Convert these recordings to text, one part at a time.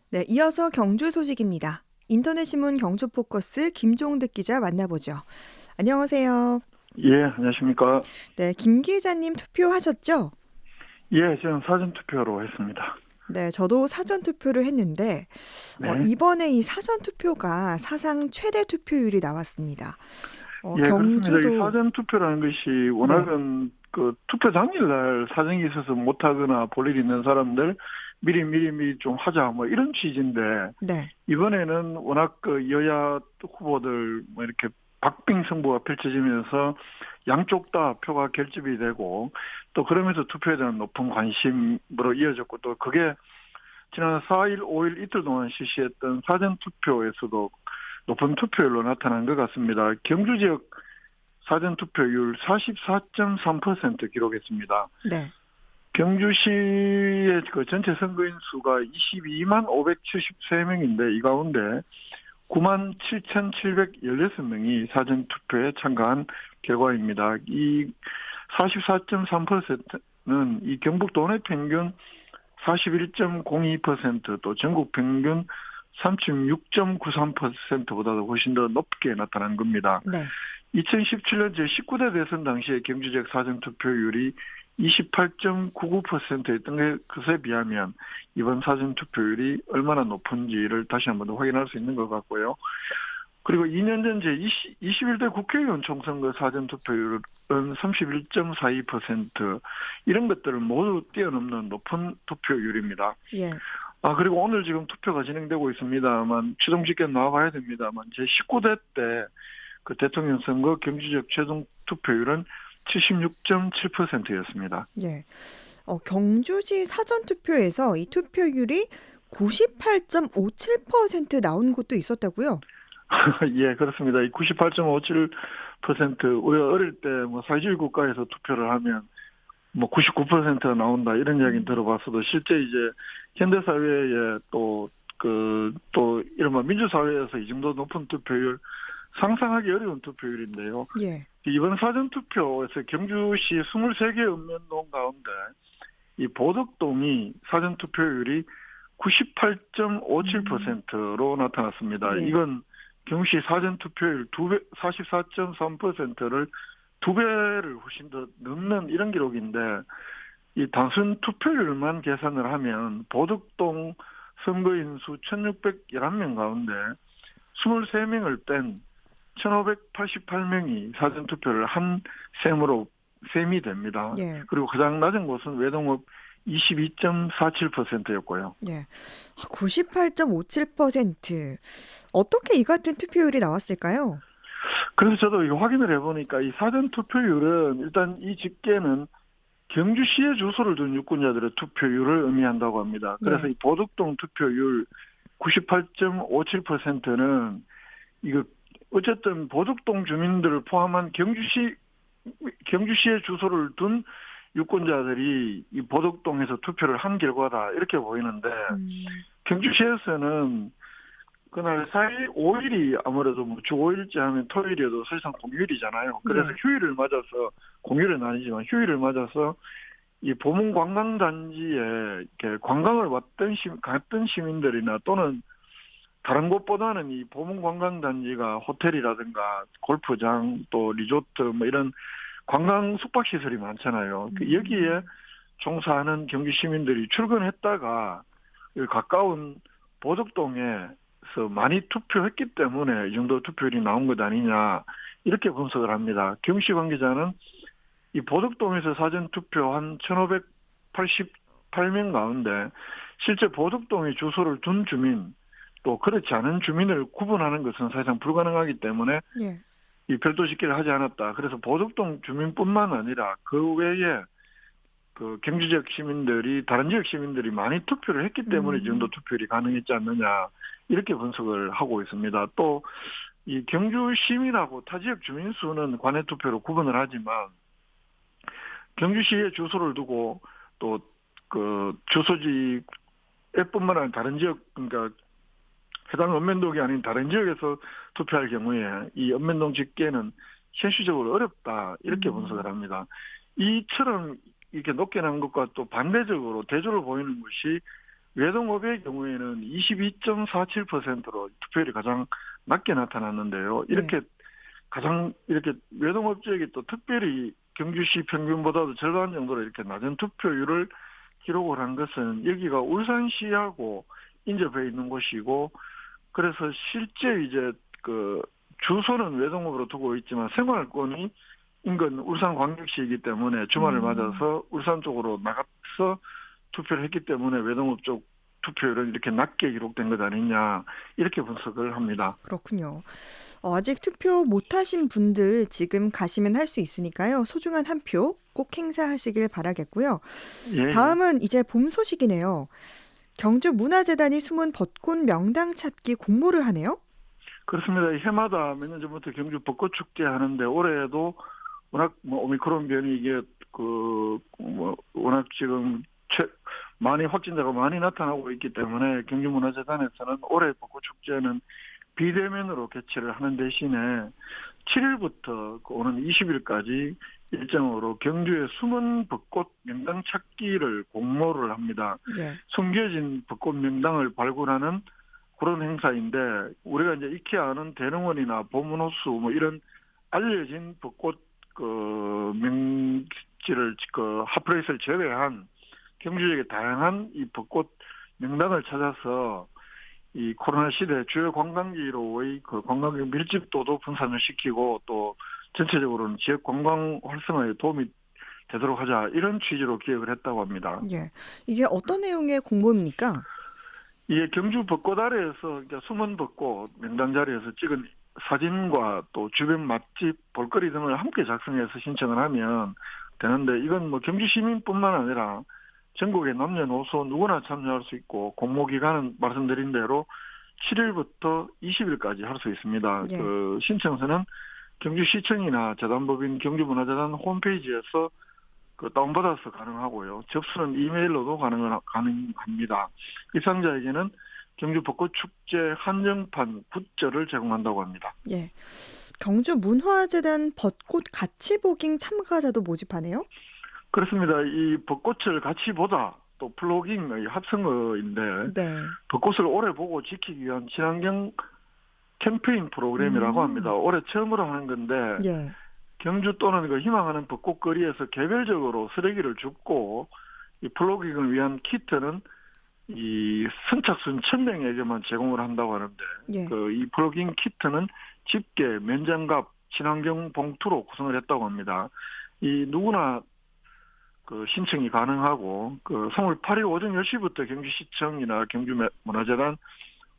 네, 이어서 경주 소식입니다. 인터넷 신문 경주 포커스 김종득 기자 만나보죠. 안녕하세요. 예, 안녕하십니까. 네, 김 기자님 투표하셨죠? 예, 저는 사전 투표로 했습니다. 네, 저도 사전 투표를 했는데 네. 이번에 이 사전 투표가 사상 최대 투표율이 나왔습니다. 예, 그렇습니다. 이 경주도 사전 투표라는 것이 네, 워낙은 그 투표 당일날 사정이 있어서 못하거나 볼 일이 있는 사람들 미리 좀 하자 뭐 이런 취지인데 네, 이번에는 워낙 그 여야 후보들 뭐 이렇게 박빙승부가 펼쳐지면서 양쪽 다 표가 결집이 되고 또 그러면서 투표에 대한 높은 관심으로 이어졌고 또 그게 지난 4일, 5일 이틀 동안 실시했던 사전투표에서도 높은 투표율로 나타난 것 같습니다. 경주 지역 사전투표율 44.3% 기록했습니다. 네, 경주시의 그 전체 선거인 수가 22만 573명인데 이 가운데 9만 7,716명이 사전투표에 참가한 결과입니다. 이 44.3%는 이 경북 도내 평균 41.02%, 또 전국 평균 36.93%보다도 훨씬 더 높게 나타난 겁니다. 네. 2017년 제19대 대선 당시에 경주 지역 사전투표율이 28.99%였던 것에 비하면 이번 사전투표율이 얼마나 높은지를 다시 한번 더 확인할 수 있는 것 같고요. 그리고 2년 전 제21대 국회의원 총선거 사전투표율은 31.42%, 이런 것들을 모두 뛰어넘는 높은 투표율입니다. 예. 그리고 오늘 지금 투표가 진행되고 있습니다만, 최종 집계 나와봐야 됩니다만, 제19대 때 그 대통령 선거 경주 지역 최종 투표율은 76.7%였습니다. 예. 경주시 사전 투표에서 이 투표율이 98.57% 나온 곳도 있었다고요? 예, 그렇습니다. 이 98.57%, 우리가 어릴 때 뭐 사회주의 국가에서 투표를 하면 뭐 99%가 나온다 이런 이야기는 음, 들어봤어도 실제 이제 현대 사회에 또 이른바 민주사회에서 이 정도 높은 투표율 상상하기 어려운 투표율인데요. 예. 이번 사전투표에서 경주시 23개 읍면동 가운데 이 보덕동이 사전투표율이 음, 98.57%로 나타났습니다. 예. 이건 경시 사전투표율 44.3%를 두 배를 훨씬 더 넘는 이런 기록인데, 이 단순 투표율만 계산을 하면 보덕동 선거인 수 1,611명 가운데 23명을 뺀 1,588명이 사전투표를 한 셈이 됩니다. 예. 그리고 가장 낮은 곳은 외동읍 22.47%였고요. 예. 98.57%. 어떻게 이 같은 투표율이 나왔을까요? 그래서 저도 이거 확인을 해보니까 이 사전투표율은 일단 이 집계는 경주시에 주소를 둔 유권자들의 투표율을 의미한다고 합니다. 그래서 예. 이 보덕동 투표율 98.57%는 이거 어쨌든 보덕동 주민들을 포함한 경주시에 주소를 둔 유권자들이 이 보덕동에서 투표를 한 결과다 이렇게 보이는데, 음, 경주시에서는 그날 4일, 5일이 아무래도 뭐 주 5일째 하면 토요일이어도 사실상 공휴일이잖아요. 그래서 예. 휴일을 맞아서, 공휴일은 아니지만 휴일을 맞아서 이 보문 관광단지에 이렇게 관광을 갔던 시민들이나 또는 다른 곳보다는 이 보문 관광단지가 호텔이라든가 골프장 또 리조트 뭐 이런 관광 숙박시설이 많잖아요. 여기에 음, 종사하는 경기 시민들이 출근했다가 여기 가까운 보덕동에서 많이 투표했기 때문에 이 정도 투표율이 나온 것 아니냐 이렇게 분석을 합니다. 경시 관계자는 이 보덕동에서 사전 투표한 1,588명 가운데 실제 보덕동에 주소를 둔 주민 또 그렇지 않은 주민을 구분하는 것은 사실상 불가능하기 때문에 예. 이 별도 집계를 하지 않았다. 그래서 보덕동 주민뿐만 아니라 그 외에 그 경주 지역 시민들이 다른 지역 시민들이 많이 투표를 했기 때문에 이 정도 음, 투표율이 가능했지 않느냐 이렇게 분석을 하고 있습니다. 또 이 경주 시민하고 타 지역 주민 수는 관내 투표로 구분을 하지만 경주시에 주소를 두고 또 그 주소지에뿐만 아니라 다른 지역, 그러니까 해당 읍면동이 아닌 다른 지역에서 투표할 경우에 이 읍면동 집계는 현실적으로 어렵다 이렇게 분석을 음, 합니다. 이처럼 이렇게 높게 난 것과 또 반대적으로 대조를 보이는 것이 외동업의 경우에는 22.47%로 투표율이 가장 낮게 나타났는데요. 네. 이렇게 외동업 지역이 또 특별히 경주시 평균보다도 절반 정도로 이렇게 낮은 투표율을 기록을 한 것은 여기가 울산시하고 인접해 있는 곳이고, 그래서 실제 이제 그 주소는 외동업으로 두고 있지만 생활권이 인근 울산광역시이기 때문에 주말을 음. 맞아서 울산 쪽으로 나가서 투표를 했기 때문에 외동업 쪽 투표율은 이렇게 낮게 기록된 것 아니냐, 이렇게 분석을 합니다. 그렇군요. 아직 투표 못하신 분들 지금 가시면 할 수 있으니까요. 소중한 한 표 꼭 행사하시길 바라겠고요. 예, 예. 다음은 이제 봄 소식이네요. 경주문화재단이 숨은 벚꽃 명당 찾기 공모를 하네요. 그렇습니다. 해마다 몇 년 전부터 경주 벚꽃 축제 하는데, 올해도 워낙 뭐 오미크론 변이 이게 워낙 지금 많이 확진자가 많이 나타나고 있기 때문에 경주문화재단에서는 올해 벚꽃 축제는 비대면으로 개최를 하는 대신에 7일부터 오는 20일까지 일정으로 경주의 숨은 벚꽃 명당 찾기를 공모를 합니다. 예. 숨겨진 벚꽃 명당을 발굴하는 그런 행사인데, 우리가 이제 익히 아는 대릉원이나 보문호수 뭐 이런 알려진 벚꽃 명지를 핫플레이스를 제외한 경주 지역의 다양한 이 벚꽃 명당을 찾아서 이 코로나 시대 주요 관광지로의 그 관광객 밀집도도 분산을 시키고, 또 전체적으로는 지역 관광 활성화에 도움이 되도록 하자, 이런 취지로 기획을 했다고 합니다. 예. 이게 어떤 내용의 공모입니까? 이게 경주 벚꽃 아래에서, 그러니까 숨은 벚꽃 명당 자리에서 찍은 사진과 또 주변 맛집, 볼거리 등을 함께 작성해서 신청을 하면 되는데, 이건 뭐 경주 시민뿐만 아니라 전국의 남녀노소 누구나 참여할 수 있고, 공모 기간은 말씀드린 대로 7일부터 20일까지 할 수 있습니다. 예. 그 신청서는 경주시청이나 재단법인 경주문화재단 홈페이지에서 다운받아서 가능하고요. 접수는 이메일로도 가능합니다. 입상자에게는 경주 벚꽃축제 한정판 굿즈를 제공한다고 합니다. 예. 경주문화재단 벚꽃 가치보깅 참가자도 모집하네요. 그렇습니다. 이 벚꽃을 같이 보다, 또 플로깅의 합성어인데, 네. 벚꽃을 오래 보고 지키기 위한 친환경 캠페인 프로그램이라고 합니다. 음. 올해 처음으로 하는 건데, 예. 경주 또는 희망하는 벚꽃거리에서 개별적으로 쓰레기를 줍고, 이 플로깅을 위한 키트는 이 선착순 1,000명에게만 제공을 한다고 하는데, 예. 이 플로깅 키트는 집게, 면장갑, 친환경 봉투로 구성을 했다고 합니다. 이 누구나 신청이 가능하고, 3월 8일 오전 10시부터 경주시청이나 경주문화재단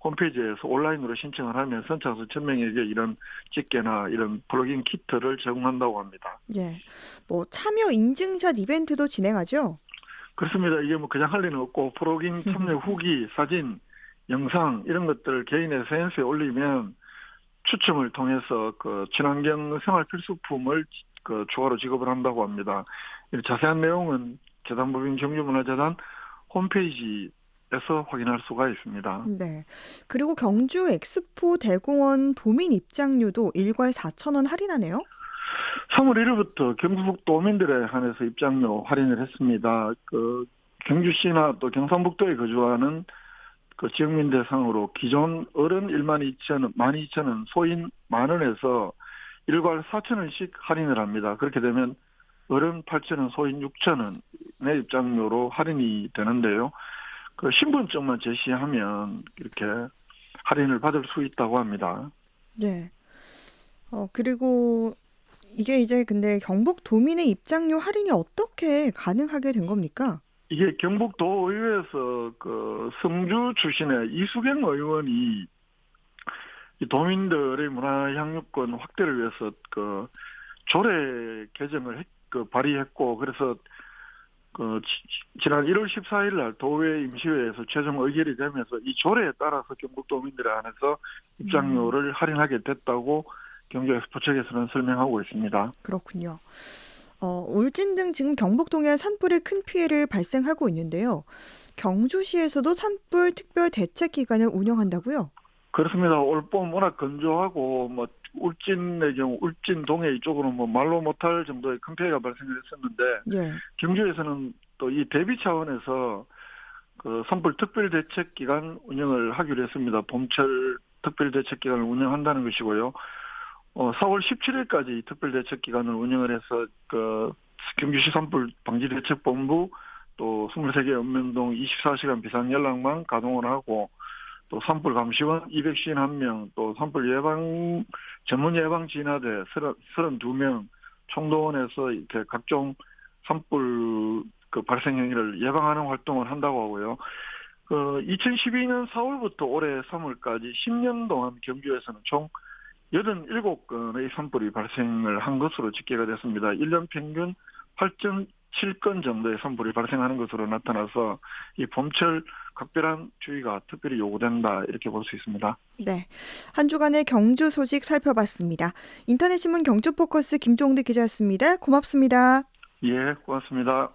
홈페이지에서 온라인으로 신청을 하면 선착순 1,000명에게 이런 집게나 이런 플러깅 키트를 제공한다고 합니다. 예. 뭐 참여 인증샷 이벤트도 진행하죠? 그렇습니다. 이게 뭐 그냥 할 일은 없고, 플러깅 참여 후기, 사진, 영상 이런 것들을 개인의 SNS에 올리면 추첨을 통해서 친환경 생활 필수품을 추가로 지급을 한다고 합니다. 자세한 내용은 재단법인 경주문화재단 홈페이지에서 확인할 수가 있습니다. 네. 그리고 경주 엑스포 대공원 도민 입장료도 일괄 4,000원 할인하네요. 3월 1일부터 경북 도민들에 한해서 입장료 할인을 했습니다. 경주시나 또 경상북도에 거주하는 지역민 대상으로 기존 어른 12,000원, 소인 10,000원에서 일괄 4,000원씩 할인을 합니다. 그렇게 되면 어른 8,000원, 소인 6,000원의 입장료로 할인이 되는데요. 신분증만 제시하면 이렇게 할인을 받을 수 있다고 합니다. 네. 그리고 이게 이제 근데 경북 도민의 입장료 할인이 어떻게 가능하게 된 겁니까? 이게 경북도의회에서 성주 출신의 이수경 의원이 이 도민들의 문화 향유권 확대를 위해서 조례 개정을 발의했고, 그래서 지난 1월 14일 날 도의회 임시회에서 최종 의결이 되면서 이 조례에 따라서 경북 도민들에 한해서 입장료를 할인하게 됐다고 경주엑스포 측에서는 설명하고 있습니다. 그렇군요. 울진 등 지금 경북 동해안 산불에 큰 피해를 발생하고 있는데요. 경주시에서도 산불 특별 대책 기간을 운영한다고요? 그렇습니다. 올봄 워낙 건조하고 울진의 경우 울진 동해 이쪽으로 말로 못할 정도의 큰 피해가 발생을 했었는데, 예. 경주에서는 또 이 대비 차원에서 그 산불 특별대책기간 운영을 하기로 했습니다. 봄철 특별대책기간을 운영한다는 것이고요. 4월 17일까지 특별대책기간을 운영을 해서 그 경주시 산불 방지대책본부 또 23개 읍면동 24시간 비상연락망 가동을 하고 또 산불 감시원 251명, 또 산불 예방 전문 예방 진화대 32명 총동원해서 이렇게 각종 산불 그 발생 행위를 예방하는 활동을 한다고 하고요. 2012년 4월부터 올해 3월까지 10년 동안 경주에서는 총 87건의 산불이 발생을 한 것으로 집계가 됐습니다. 1년 평균 8.7건 정도의 산불이 발생하는 것으로 나타나서 이 봄철 각별한 주의가 특별히 요구된다 이렇게 볼 수 있습니다. 네, 한 주간의 경주 소식 살펴봤습니다. 인터넷신문 경주포커스 김종대 기자였습니다. 고맙습니다. 예, 고맙습니다.